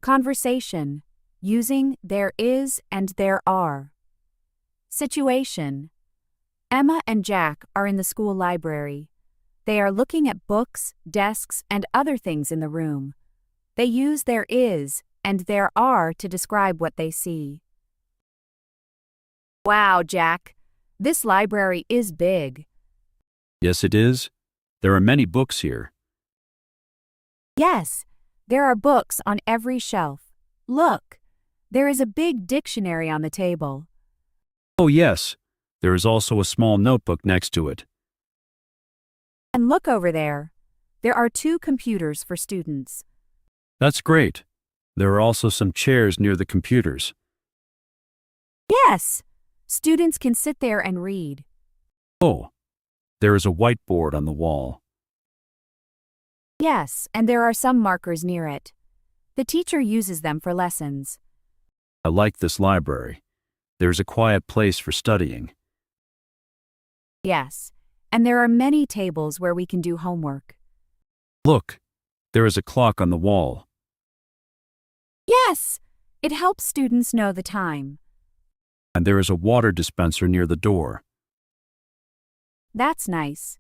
Conversation, using there is and there are. Situation. Emma and Jack are in the school library. They are looking at books, desks, and other things in the room. They use there is and there are to describe what they see. Wow, Jack, this library is big. Yes, it is. There are many books here. Yes, there are books on every shelf. Look, there is a big dictionary on the table. Oh, yes. There is also a small notebook next to it. And look over there. There are 2 computers for students. That's great. There are also some chairs near the computers. Yes, students can sit there and read. Oh, there is a whiteboard on the wall. Yes, and there are some markers near it. The teacher uses them for lessons. I like this library. There is a quiet place for studying. Yes, and there are many tables where we can do homework. Look, there is a clock on the wall. Yes, it helps students know the time. And there is a water dispenser near the door. That's nice.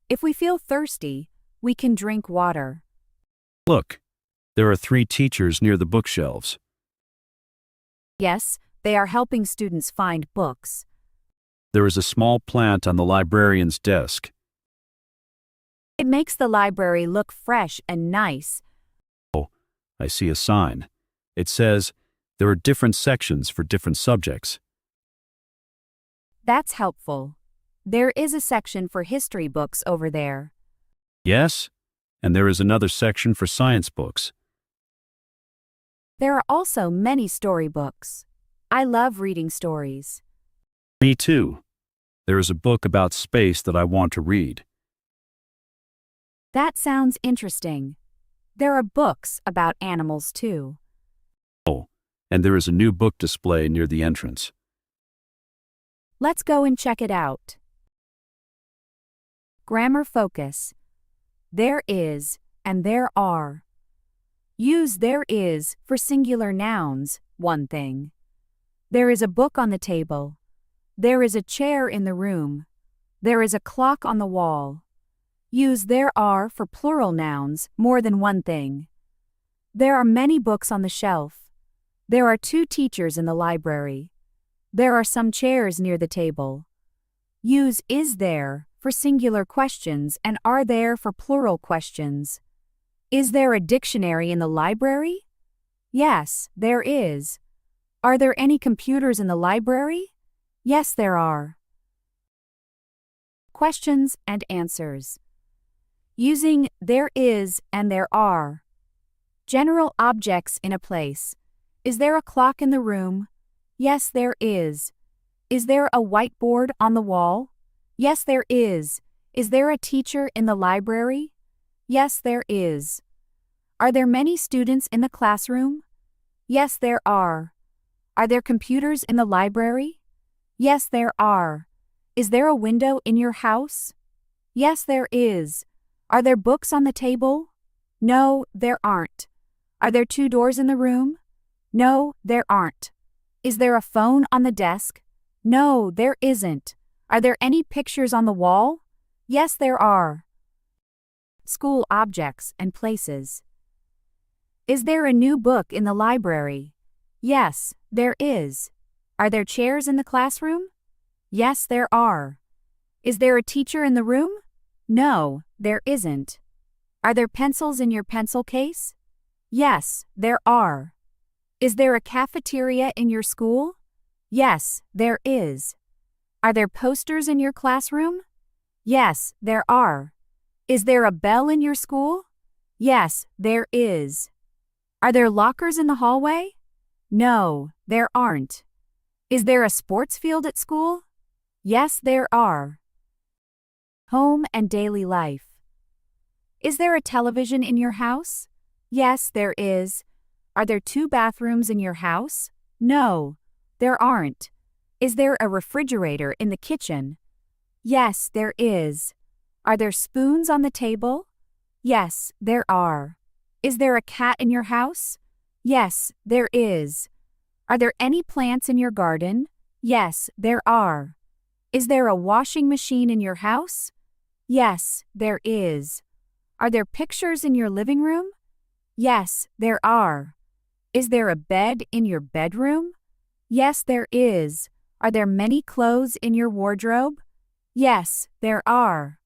If we feel thirsty, we can drink water. Look, there are 3 teachers near the bookshelves. Yes, they are helping students find books. There is a small plant on the librarian's desk. It makes the library look fresh and nice. Oh, I see a sign. It says, there are different sections for different subjects. That's helpful. There is a section for history books over there. Yes, and there is another section for science books. There are also many storybooks. I love reading stories. Me too. There is a book about space that I want to read. That sounds interesting. There are books about animals too. Oh, and there is a new book display near the entrance. Let's go and check it out. Grammar focus. There is and there are. Use there is for singular nouns, one thing. There is a book on the table. There is a chair in the room. There is a clock on the wall. Use there are for plural nouns, more than one thing. There are many books on the shelf. There are 2 teachers in the library. There are some chairs near the table. Use is there for singular questions and are there for plural questions. Is there a dictionary in the library? Yes, there is. Are there any computers in the library? Yes, there are. Questions and answers. Using there is and there are. General objects in a place. Is there a clock in the room? Yes, there is. Is there a whiteboard on the wall? Yes, there is. Is there a teacher in the library? Yes, there is. Are there many students in the classroom? Yes, there are. Are there computers in the library? Yes, there are. Is there a window in your house? Yes, there is. Are there books on the table? No, there aren't. Are there 2 doors in the room? No, there aren't. Is there a phone on the desk? No, there isn't. Are there any pictures on the wall? Yes, there are. School objects and places. Is there a new book in the library? Yes, there is. Are there chairs in the classroom? Yes, there are. Is there a teacher in the room? No, there isn't. Are there pencils in your pencil case? Yes, there are. Is there a cafeteria in your school? Yes, there is. Are there posters in your classroom? Yes, there are. Is there a bell in your school? Yes, there is. Are there lockers in the hallway? No, there aren't. Is there a sports field at school? Yes, there are. Home and daily life. Is there a television in your house? Yes, there is. Are there 2 bathrooms in your house? No, there aren't. Is there a refrigerator in the kitchen? Yes, there is. Are there spoons on the table? Yes, there are. Is there a cat in your house? Yes, there is. Are there any plants in your garden? Yes, there are. Is there a washing machine in your house? Yes, there is. Are there pictures in your living room? Yes, there are. Is there a bed in your bedroom? Yes, there is. Are there many clothes in your wardrobe? Yes, there are.